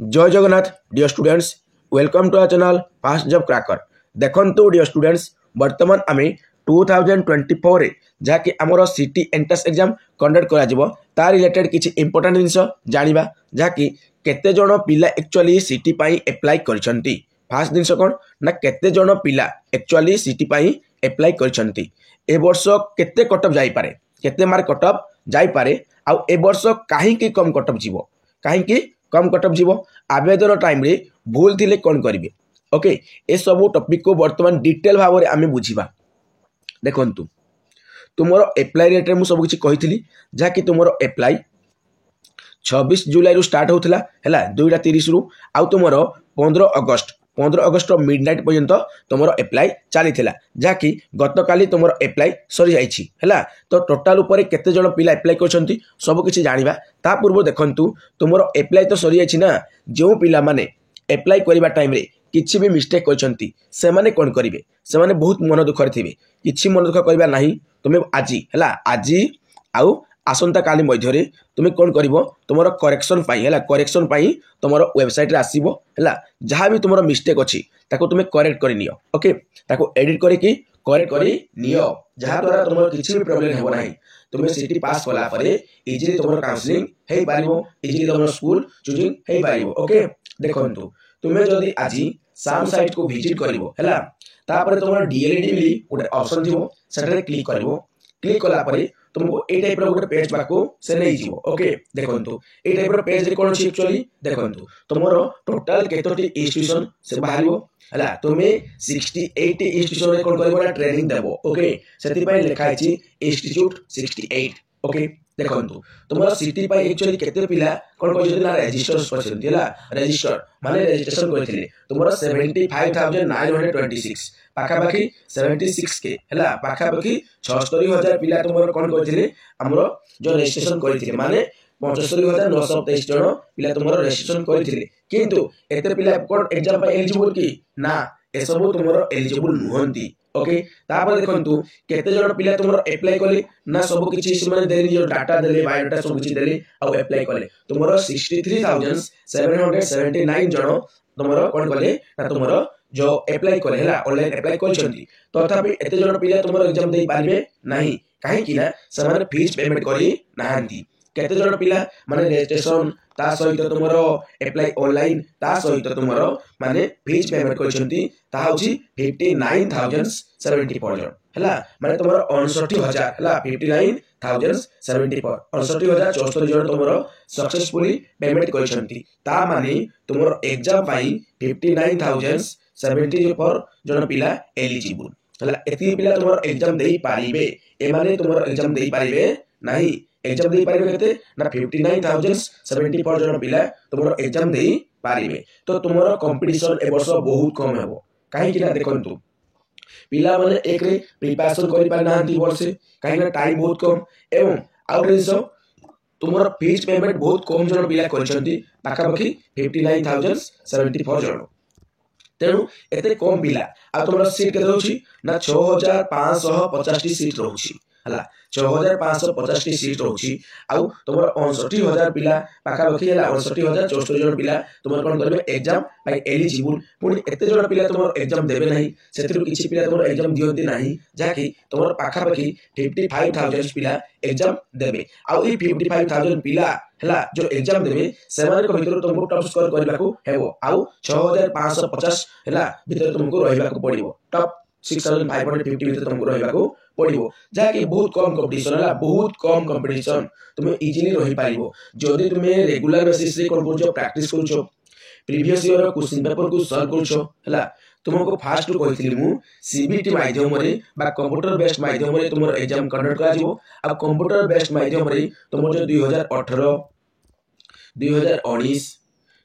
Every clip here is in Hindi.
जय Jagannath dear students welcome to our channel fast job cracker देखंतु डियर स्टूडेंट्स वर्तमान आम 2024 रे जहाँकि आमर सिटी एंट्रेंस एग्जाम कंडक्ट करा तार रिलेटेड किसी इंपोर्टेंट जिनस जानिबा जहाँकि केते जण पिला एक्चुअली सिटी पाई अप्लाई करछंती। फास्ट जिनस कोन ना केते जण पिला एक्चुअली सिटी पाई अप्लाई करछंती। ए वर्ष केते कटअप जाई पारे केते मार्क कटअप जाई पारे आ ए वर्ष काहे कम कटअप जीवो काहे कम कटअप जीव आवेदन टाइम रे भूल थिले कौन करेंगे। ओके ए सब टॉपिक को वर्तमान डिटेल भाव में आम बुझा देखु तुम एप्लाई रेट मुझे सब किसी कही जहाँकि तुम एप्लाई 26 जुलाई रु स्टार्ट होता है 2:30 रु आउ तुम 15 अगस्ट मिडनाइट पर्यंत तुम एप्लाई चली जहाँकि गत काली तुम एप्लाई सरी जाइए तो टोटाल उपर केते जण पिला एप्लाई कर सब किसी जानिबा। ता पूर्व देखंतु तुम एप्लाई तो सरी जाइए ना जो पिला माने एप्लाई करबा टाइम रे किछि भी मिस्टेक करछंती से माने कोन करिवे से माने बहुत मन दुख थिबे किछि मन दुख करबा नाही तुमे आज आउ आसंता काली मध्य तुम्हें कौन कर तुम करेक्शन करेक्शन तुम वेबसाइट आसो जहाँ भी तुम मिस्टेक अच्छी तुम्हें करेक्ट कर नियो। ओके ताको एडिट करके करेक्ट कर नियो जहाँ द्वारा तुम किसी भी प्रॉब्लम हो ना तुम्हें सिटी पास कला परे इजिली तुम काउंसलिंग हो पारिबो इजिली तुम स्कूल चूजिंग हो पारिबो। ओके देखंतु तुम्हें जदि आज साम साइट को विजिट करिवो हैला तापर तुम डीएलडी मिली गोटे ऑप्शन थिबो सेटारे क्लिक करिवो क्लिक कला परे तुमको ए टाइप रो गोटे पेज पाको से नहीं जीवो। ओके देखंतु ए टाइप रो पेज रे कोन छी एक्चुअली देखंतु तुमरो टोटल केतोटी इंस्टीट्यूशन से बाहरिवो हला तुमे 68 इंस्टीट्यूशन रे कोन करबो ना ट्रेनिंग देबो। ओके सेति पय लिखा छी इंस्टीट्यूट 68। ओके देखंतु तुमरो सिटी पाई एक्चुअली केते पिला कोन कहजो ना रजिस्टर परसेंट हला रजिस्टर माने रजिस्ट्रेशन करथिले तुमरो 75926 पाखापाखि 76 के हला पाखापाखि 76000 पिला तुमरो कोन करथिले हमरो जो रजिस्ट्रेशन करथिले माने 75927 जण पिला तुमरो रजिस्ट्रेशन करथिले किंतु एते पिला कोन एग्जाम पाई एलिजिबल की ना ए सब तुमरो एलिजिबल नुहंती। ओके तापर देखंतु केते जण पिला तुमरो अप्लाई करले ना सब किछि माने देली जो डाटा देले बायोडाटा सब किछि देले आ अप्लाई करले तुमरो 63779 जण तुमरो कोन करले ना तुमरो जो अप्लाई करले हला ऑनलाइन अप्लाई करछंती तथापि एते जण पिला तुमरो एग्जाम देई पारिबे नाही काहे कि ना समान फीस पेमेंट करी नाहंती। केते जण पिला माने रजिस्ट्रेशन ता सहित तुमरो अप्लाई ऑनलाइन ता सहित तुमरो माने फीस पेमेंट करछंती ता होची 59074 जण हला माने तुमरो 59000 हला 59074 59074 जण तुमरो सक्सेसफुली पेमेंट करछंती ता माने तुमरो एग्जाम पाई 59074 जण पिला एलिजिबल हला एती पिला तुमरो एग्जाम देई पारिबे ए माने तुमरो एग्जाम देई पारिबे नाही एग्जाम दे पारिबे केते ना 59074 जण पिला तुमरो एग्जाम दे पारिबे तो तुमरो कंपटीशन ए वर्ष बहुत कम हेबो काहे कि ना देखंतु पिला माने एक रे प्रिपरेशन करि पार नांती वर्ष काहे ना टाइम बहुत कम एवं आउट रेसो तुमरो फीस पेमेंट बहुत कम जण पिला करछंती पाखापाखि 59074 जण तेणु एते कम पिला आ तुमरो सीट केते होची ना 6550 सीट रहउची हला 6550 सीट रहउची आउ तुमर 69000 पिला पाखापाखि हला 69074 जण पिला तुमर कोन करबे एग्जाम पाई एलिजिबल पुनी एते जण पिला तुमर एग्जाम देबे नाही सेतिरु किछि पिला तुमर एग्जाम दियंती नाही जाकि तुमर पाखापाखि 55000 पिला एग्जाम देबे आउ ई 55000 पिला हला जो एग्जाम देबे सेमान को भितर तुमको टॉप स्कोर करबाको हेबो आउ 6550 हला भितर तुमको रहिबाको पड़िबो टॉप 6550 भितर तुमको रहिबाको पड़िबो जाकि बहुत कम कंपटीशन हला बहुत कम कंपटीशन तुमे इजीली रहि पारिबो जदि तुमे रेगुलर बेसिस रे कोन करछो प्रैक्टिस करछो प्रीवियस ईयर क्वेश्चन पेपर को सॉल्व करछो हला तुमको फास्ट कहितली मु सीबीटी माध्यम रे बा कंप्यूटर बेस्ड माध्यम रे तुमर एग्जाम कंडक्ट करा जिवो आ कंप्यूटर बेस्ड माध्यम रे तुमर जो 2018 2019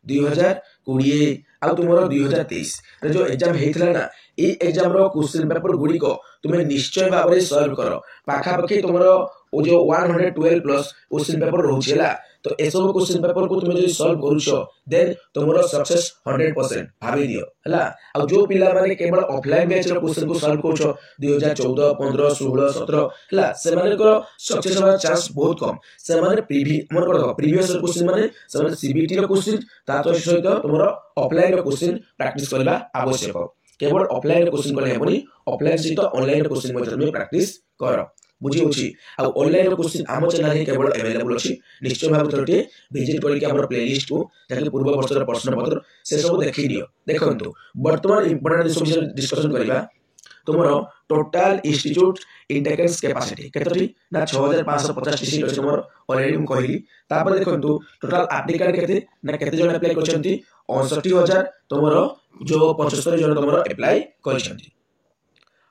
2020 आ तुमरो 2023 रे जो एग्जाम हेतला ना ए एग्जाम रो क्वेश्चन पेपर गुडी को तुमे निश्चय भाबरे सॉल्व करो पाखा पाखी तुमरो ओ जो 112 प्लस क्वेश्चन पेपर रहउछेला तो ए सब क्वेश्चन पेपर को तुम जो सॉल्व करूछो देन तुमरो सक्सेस 100% भाबी दियो हला आ जो पिला माने केवल ऑफलाइन बैच रो क्वेश्चन को सॉल्व करूछो 2014 15 16 17 हला से माने को सक्सेस होना चांस बहुत कम से माने प्रीवियस क्वेश्चन माने से माने सीबीटी रो क्वेश्चन ता तो सहित तुमरो ऑफलाइन रो क्वेश्चन प्रैक्टिस करबा आवश्यक केवल ऑफलाइन क्वेश्चन करले हेबनी ऑफलाइन सहित ऑनलाइन क्वेश्चन मध्ये तुम प्रैक्टिस करो बुझी होची आ ऑनलाइन क्वेश्चन आम चैनल रे केवल अवेलेबल अछि निश्चय भाव तोटे विजिट करी के हमर प्लेलिस्ट को ताकि पूर्व वर्ष रो प्रश्न पत्र से सब देखि दियो देखंतु वर्तमान इंपोर्टेंट विषय डिस्कशन करबा तुमरो टोटल इंस्टीट्यूट इंटेकेंस कैपेसिटी केतरी ना 6550 सीट अछि हमर ऑलरेडी हम कहली तापर देखंतु टोटल एप्लीकेंट केते ना केते जण अप्लाई करछंती 69000 तुमरो जो 75 जण तुमरो अप्लाई करछंती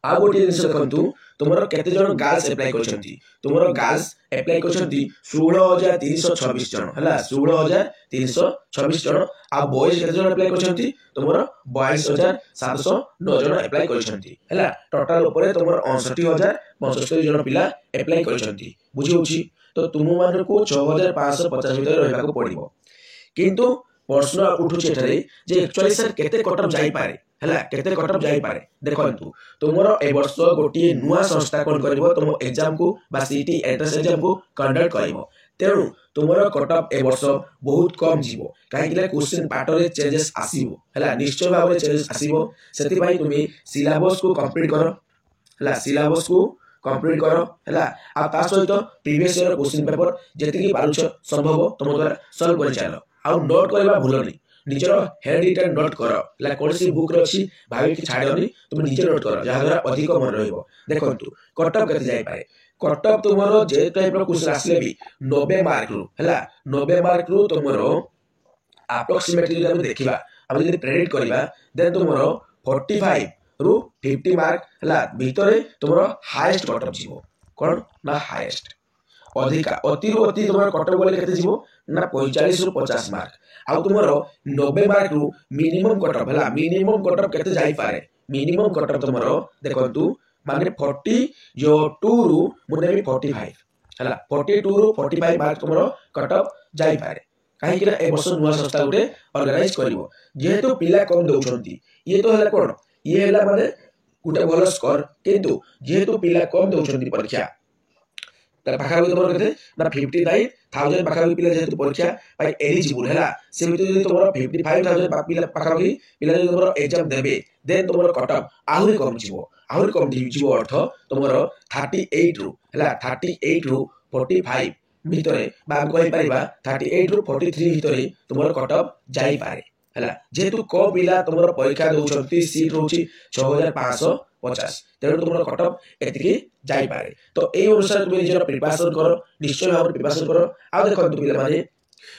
आ गोटे जिनिस देखंतु तुमरो केते जण गर्ल्स अप्लाई करछंती तुमरो गर्ल्स अप्लाई करछंती 16326 जण हला 16326 जण आ बॉयज केते जण अप्लाई करछंती तुमरो 22709 जण अप्लाई करछंती हला टोटल ऊपर तुमरो 69075 जण पिला अप्लाई करछंती बुझी होची तो तुम मान को 6550 भीतर रहबा को पड़िबो किंतु प्रश्न उठुचे एठारे जे एक्चुअली सर केते कटअप जाई पारे हला केते कटअप जाई पारे देखंतु तुमरो ए वर्ष गोटी नुवा संस्था कोन करबो तुम एग्जाम को बा सीटी एंट्रेंस एग्जाम को कंडक्ट करबो तेनु तुमरो कटअप ए वर्ष बहुत कम जीवो काहे कि क्वेश्चन पैटर्न रे चेंजेस आसीबो हला निश्चय भाव रे चेंजेस आसीबो सेति भाई तुमी सिलेबस को कंप्लीट करो हला सिलेबस को कंप्लीट करो हला आ ता सहित प्रीवियस ईयर क्वेश्चन पेपर जेति की पारुछ संभव तुम द्वारा सॉल्व कर चलो आ नोट करबा भूलनी निजर हैंड रिटन नोट करो ला कोनसी बुक रे अछि भाबी कि छाडनी तुम निजे नोट करो जहा द्वारा अधिक मन रहइबो देखंतु कटअप कते जाय पारे कटअप तुमरो जे टाइप रो क्वेश्चन आसले भी 90 मार्क रु हला 90 मार्क रु तुमरो अप्रोक्सीमेटली हम देखिबा हम जदि प्रेडिक्ट करबा देन तुमरो 45 रु 50 मार्क हला भीतरे तुमरो हाईएस्ट कटअप जीवो कोन ना हाईएस्ट अधिका अति रु अति तुमरो कटअप बोले केते जीवो ना 45 रु 50 मार्क आ तुमरो 90 मार्क रु मिनिमम कटअप हला मिनिमम कटअप केते जाई पारे मिनिमम कटअप तुमरो देखंतु माने 40 जो 2 रु मुने भी 45 हला 42 रु 45 मार्क तुमरो कटअप जाई पारे काहे कि ए वर्ष नुवा संस्था उठे ऑर्गेनाइज करिवो जेहेतु पिला कम दउछंती ये तो हला कोन ये हला माने गुटे भलो स्कोर किंतु जेहेतु पिला कम दउछंती परीक्षा तर पाखाबी तुमरो केते ना 59000 पाखाबी पिला जेहेतु परीक्षा पाई एलिजिबल हला से भीतर जदि तुमरो 55000 पिला पाखाबी पिला जदि तुमरो एग्जाम देबे देन तुमरो कटअप आहुरी कम जीवो अर्थ तुमरो 38 रु हला 38 रु 45 भीतरे बा कहि परिबा 38 रु 43 भीतरे तुमरो कटअप जाई पारे हला जेहेतु को पिला तुमरो परीक्षा दउछंती सीट होची 6550 तेरे तुमरो कटअप एतिके जाई पारे तो एई अनुसार तुम निजर प्रिपरेशन करो निश्चय भाव प्रिपरेशन करो आ देखो पिला माने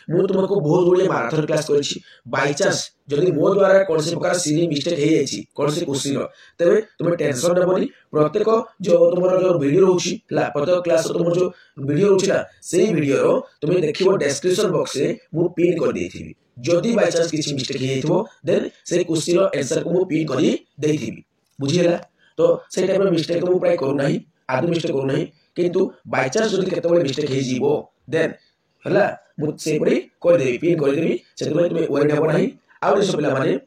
मु तुमको बहुत गुड़िया मैराथन क्लास करछि बाय चांस जदि मो द्वारा कोनसे प्रकार सीरी मिस्टेक हे जायछि कोनसे क्वेश्चन तबे तुम टेंशन नबनी प्रत्येक जो तुमरो जो वीडियो रहउछि ला प्रत्येक क्लास तुमरो जो वीडियो रहउछि ना सेही वीडियो रो तुम देखिबो डिस्क्रिप्शन बॉक्स रे मु पिन कर देथिबी जदि बाय चांस किछि मिस्टेक हे जाइथो देन से क्वेश्चन रो आंसर को मु पिन करी देथिबी बुझियला तो से टाइप रो मिस्टेक मु प्राय करू नाही आदि मिस्टेक करू नाही किंतु बाय चांस जदि केतबे मिस्टेक हे जीवो देन हला मु से परी कर देबी पिन कर देबी से तुम वरी हबो नाही आ सब पिला माने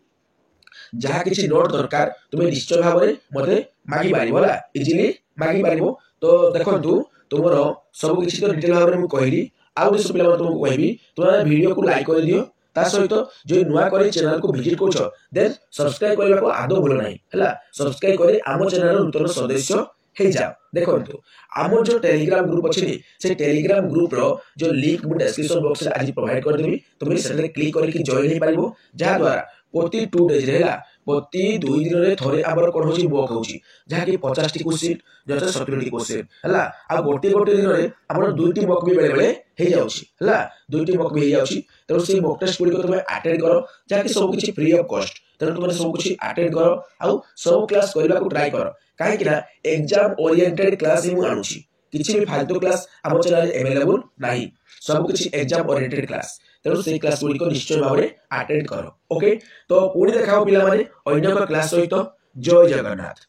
जहा किछि नोट दरकार तुम निश्चय भाव रे मते मागी पारिबो हला इजीली मागी पारिबो तो देखंतु तुमरो सब किछि तो डिटेल भाव रे मु कहली आ सब पिला तुमको कहबी तुम वीडियो को लाइक कर दियो ता सहित जो नुआ करे चैनल को विजिट करछो देन सब्सक्राइब करबा को आदो भूल नाही हला सब्सक्राइब करे आमो चैनल रो नूतन सदस्य हे जाओ देखंतु आमो जो टेलीग्राम ग्रुप अछि से टेलीग्राम ग्रुप रो जो लिंक मु डिस्क्रिप्शन बॉक्स रे आज प्रोवाइड कर देबी तुम सेले क्लिक करके जॉइन हे पारिबो जहा द्वारा प्रति 2 डेज रे हला प्रति 2 दिन रे थरे आबर कोन होची बुक होची जहा कि 50 टी क्वेश्चन जहा 70 टी क्वेश्चन हला आ गोटे दिन रे हमर 2 टी मॉक भी बेले बेले हे जाउची हला 2 टी मॉक भी हे जाउची तो से मॉक टेस्ट गुडी को तुम अटेंड करो जहा कि सब किछि फ्री ऑफ कॉस्ट तेरे तुम सब किछि अटेंड करो आ सब क्लास करबा को ट्राई करो काहे कि ना एग्जाम ओरिएंटेड क्लास ही मु आनुची किछि भी फालतू क्लास हम चैनल अवेलेबल नाही सब किछि एग्जाम ओरिएंटेड क्लास तेणु से क्लास गुडी को निश्चय भाव में अटेंड करो ओके तो पुणी देखाओ पिला माने अन्य क्लास सहित जय जगन्नाथ।